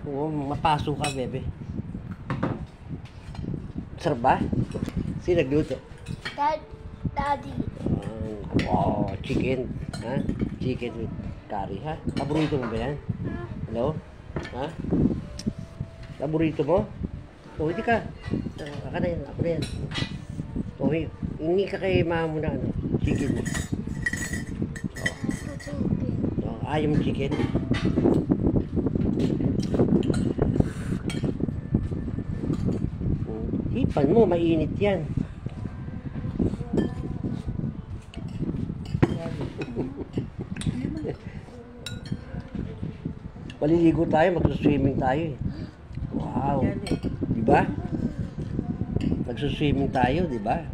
Oo, mapasok ka, bebe. Sarap ba? Sino nagluto? Daddy. Wow, chicken. Ha? Chicken with curry, ha? Paborito mo ba yan? Hello? Ha? Paborito mo? O, hindi ka. Ako na yan, ako na yan. O, hindi ka kay mama mo na, ano, chicken. O, ayaw mo chicken? Hipan mo, mainit yan. Maliligo tayo, magsuswimming tayo eh. Wow. Diba? Magsuswimming tayo, diba?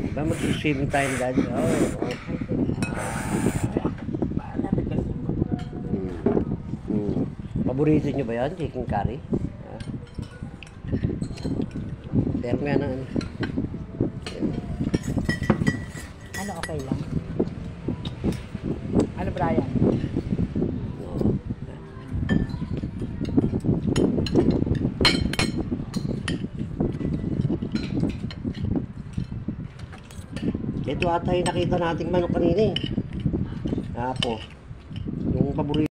Diba magsuswimming tayo ni Daddy? Paborito nyo ba yan? Chicken curry? Pero nga na ano. Ano, okay lang? Ano, Brian? Ito ata yung nakita nating manok kanina eh. Apo. Yung paborito.